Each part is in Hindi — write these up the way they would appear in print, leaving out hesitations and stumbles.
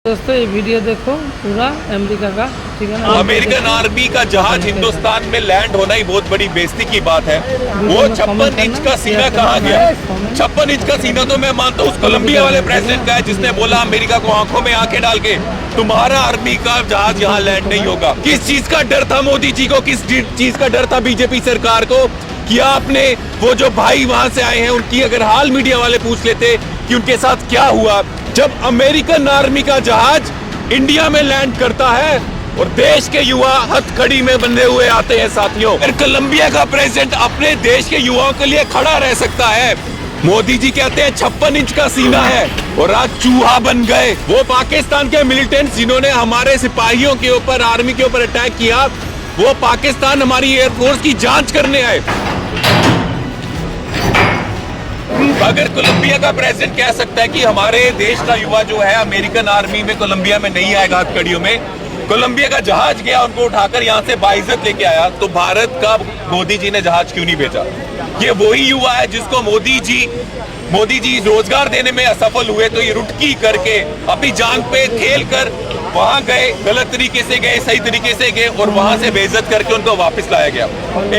दोस्तों ये वीडियो देखो पूरा अमेरिका का, ठीक है ना। अमेरिकन आर्मी का जहाज हिंदुस्तान में लैंड होना ही बहुत बड़ी बेइज्जती की बात है। वो 56 इंच का सीना कहाँ गया? 56 इंच का सीना तो मैं मानता हूँ उस कोलंबिया वाले प्रेसिडेंट का है, जिसने बोला अमेरिका को आंखों में आंखें डाल के तुम्हारा आर्मी का जहाज यहाँ लैंड नहीं होगा। किस चीज का डर था मोदी जी को, किस चीज का डर था बीजेपी सरकार को कि आपने वो जो भाई वहां से आए हैं उनकी अगर हाल मीडिया वाले पूछ लेते कि उनके साथ क्या हुआ जब अमेरिकन आर्मी का जहाज इंडिया में लैंड करता है और देश के युवा हथकड़ी में बंधे हुए आते हैं। साथियों, कोलंबिया का प्रेसिडेंट अपने देश के युवाओं के लिए खड़ा रह सकता है। मोदी जी कहते हैं 56 इंच का सीना है और आज चूहा बन गए। वो पाकिस्तान के मिलिटेंट्स जिन्होंने हमारे सिपाहियों के ऊपर, आर्मी के ऊपर अटैक किया, वो पाकिस्तान हमारी एयरफोर्स की जांच करने आए। अगर कोलंबिया का प्रेसिडेंट कह सकता है कि हमारे देश का युवा जो है अमेरिकन आर्मी में कोलंबिया में नहीं आएगा हथकड़ियों में, कोलंबिया का जहाज गया उनको उठाकर यहाँ से बाइज्जत लेके आया, तो भारत का मोदी जी ने जहाज क्यों नहीं भेजा? ये वही युवा है जिसको मोदी जी रोजगार देने में असफल हुए तो ये रुटकी करके अपनी जान पे खेल कर वहां गए, गलत तरीके से गए, सही तरीके से गए और वहां से बेइज्जत करके उनको वापस लाया गया।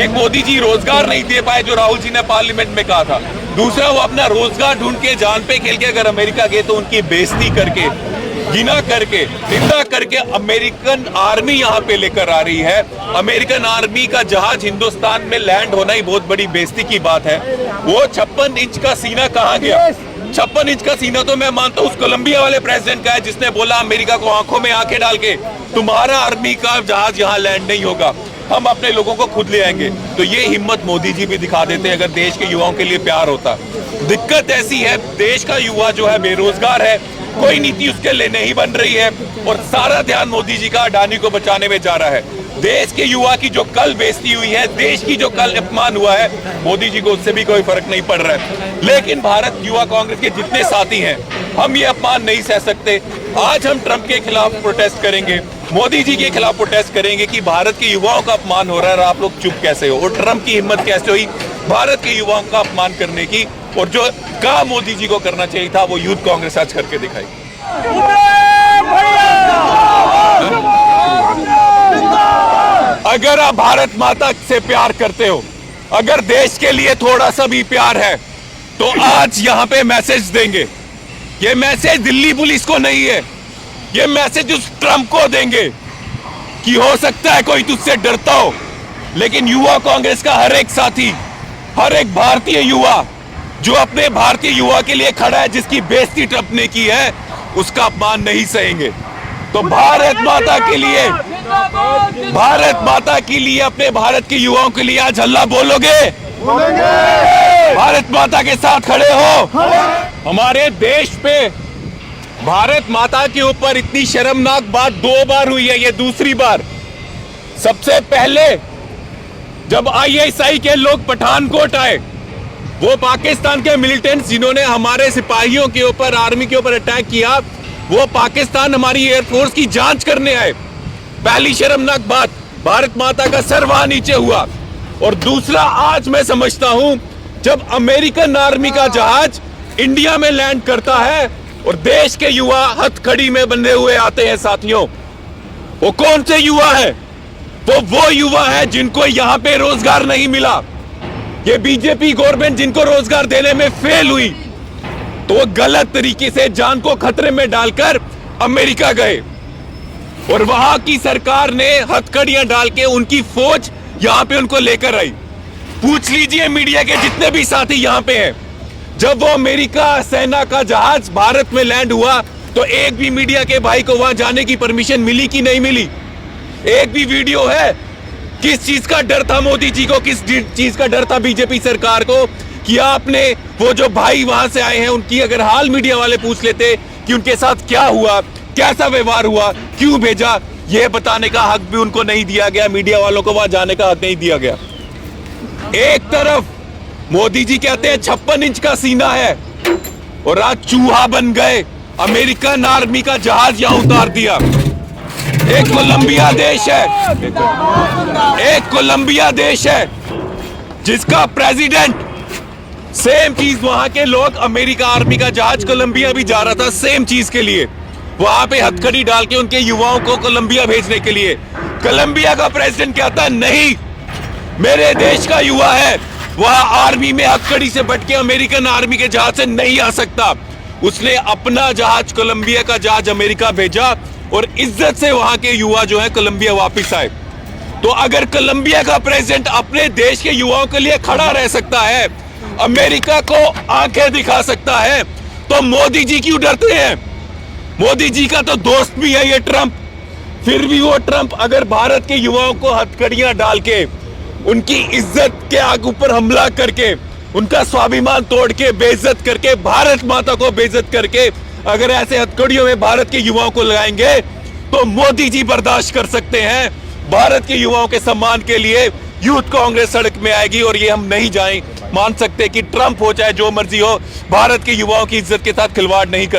एक मोदी जी रोजगार नहीं दे पाए जो राहुल जी ने पार्लियामेंट में कहा था, दूसरा वो अपना रोजगार ढूंढ के जान पे खेल के अगर अमेरिका गए तो उनकी बेइज्जती करके, गिना करके, निंदा करके अमेरिकन आर्मी यहाँ पे लेकर आ रही है। अमेरिकन आर्मी का जहाज हिंदुस्तान में लैंड होना ही बहुत बड़ी बेइज्जती की बात है। वो 56 इंच का सीना कहाँ गया? 56 इंच का सीना तो मैं मानता हूँ उस कोलंबिया वाले प्रेसिडेंट का है, जिसने बोला अमेरिका को आंखों में आंखें डाल के तुम्हारा आर्मी का जहाज यहाँ लैंड नहीं होगा, हम अपने लोगों को खुद ले आएंगे। तो ये हिम्मत मोदी जी भी दिखा देते अगर देश के युवाओं के लिए प्यार होता। दिक्कत ऐसी है, देश का युवा जो है बेरोजगार है, कोई नीति उसके लिए नहीं बन रही है और सारा ध्यान मोदी जी का अडानी को बचाने में जा रहा है। देश के युवा की जो कल बेइज्जती हुई है, देश की जो कल अपमान हुआ है, मोदी जी को उससे भी कोई फर्क नहीं पड़ रहा है। लेकिन भारत युवा कांग्रेस के जितने साथी हैं, हम ये अपमान नहीं सह सकते। आज हम ट्रंप के खिलाफ प्रोटेस्ट करेंगे, मोदी जी के खिलाफ प्रोटेस्ट करेंगे कि भारत के युवाओं का अपमान हो रहा है और आप लोग चुप कैसे हो, और ट्रंप की हिम्मत कैसे हुई भारत के युवाओं का अपमान करने की। और जो काम मोदी जी को करना चाहिए था वो यूथ कांग्रेस आज करके दिखाई। अगर आप भारत माता से प्यार करते हो, अगर देश के लिए थोड़ा सा भी प्यार है, तो आज यहाँ पे मैसेज देंगे। ये मैसेज दिल्ली पुलिस को नहीं है, ये मैसेज उस ट्रंप को देंगे कि हो सकता है कोई तुझसे डरता हो, लेकिन युवा कांग्रेस का हर एक साथी, हर एक भारतीय युवा जो अपने भारतीय युवा के लिए खड़ा है, जिसकी बेइज्जती ट्रंप ने की है, उसका अपमान नहीं सहेंगे। तो भारत माता के लिए, भारत माता के लिए, अपने भारत के युवाओं के लिए आज हल्ला बोलोगे? भारत माता के साथ खड़े हो? हमारे देश पे भारत माता के ऊपर इतनी शर्मनाक बात 2 बार हुई है, ये दूसरी बार। सबसे पहले जब ISI के लोग पठानकोट आए, वो पाकिस्तान के मिलिटेंट्स जिन्होंने हमारे सिपाहियों के ऊपर, आर्मी के ऊपर अटैक किया, वो पाकिस्तान हमारी एयरफोर्स की जांच करने आए। पहली शर्मनाक बात, भारत माता का सर वहां नीचे हुआ। और दूसरा, आज मैं समझता हूं जब अमेरिकन आर्मी का जहाज इंडिया में लैंड करता है और देश के युवा हथकड़ी में बंधे हुए आते हैं। साथियों, वो कौन से युवा है? वो युवा है जिनको यहाँ पे रोजगार नहीं मिला। ये बीजेपी गवर्नमेंट जिनको रोजगार देने में फेल हुई, तो वो गलत तरीके से जान को खतरे में डालकर अमेरिका गए और वहां की सरकार ने हथकड़ियां डाल के उनकी फौज यहां पे उनको लेकर आई। पूछ लीजिए मीडिया के जितने भी साथी यहां पे हैं, जब वो अमेरिका सेना का जहाज भारत में लैंड हुआ तो एक भी मीडिया के भाई को वहां जाने की परमिशन मिली कि नहीं मिली? एक भी वीडियो है? किस चीज का डर था मोदी जी को, किस चीज का डर था बीजेपी सरकार को कि आपने वो जो भाई वहां से आए हैं उनकी अगर हाल मीडिया वाले पूछ लेते कि उनके साथ क्या हुआ, कैसा व्यवहार हुआ, क्यों भेजा, ये बताने का हक भी उनको नहीं दिया गया। मीडिया वालों को वहां जाने का हक नहीं दिया गया। एक तरफ मोदी जी कहते हैं 56 इंच का सीना है और आज चूहा बन गए, अमेरिकन आर्मी का जहाज यहां उतार दिया। एक कोलंबिया देश है, एक कोलंबिया देश है जिसका प्रेसिडेंट, सेम चीज वहां के लोग, अमेरिका आर्मी का जहाज कोलंबिया भी जा रहा था सेम चीज के लिए। वहां पे हथकड़ी डाल के उनके युवाओं को कोलंबिया भेजने के लिए। कोलंबिया का प्रेसिडेंट कहता है नहीं, मेरे देश का युवा है, वह आर्मी में हथकड़ी से बट के अमेरिकन आर्मी के जहाज से नहीं आ सकता। उसने अपना जहाज, कोलंबिया का जहाज अमेरिका भेजा और इज्जत से वहां के युवा जो है कोलंबिया वापस आए। तो अगर कोलंबिया का प्रेसिडेंट अपने देश के युवाओं के लिए खड़ा रह सकता है, अमेरिका को आंखें दिखा सकता है, तो मोदी जी क्यों डरते हैं? मोदी जी का तो दोस्त भी है ये ट्रंप। फिर भी वो ट्रंप अगर भारत के युवाओं को हथकड़ियां डाल के, उनकी इज्जत के आग ऊपर हमला करके, उनका स्वाभिमान तोड़ के, बेइज्जत करके, भारत माता को बेइज्जत करके अगर ऐसे हथकड़ियों में भारत के युवाओं को लगाएंगे, तो मोदी जी बर्दाश्त कर सकते हैं। भारत के युवाओं के सम्मान के लिए यूथ कांग्रेस सड़क में आएगी और ये हम नहीं मान सकते कि ट्रंप हो चाहे जो मर्जी हो, भारत के युवाओं की इज्जत के साथ खिलवाड़ नहीं कर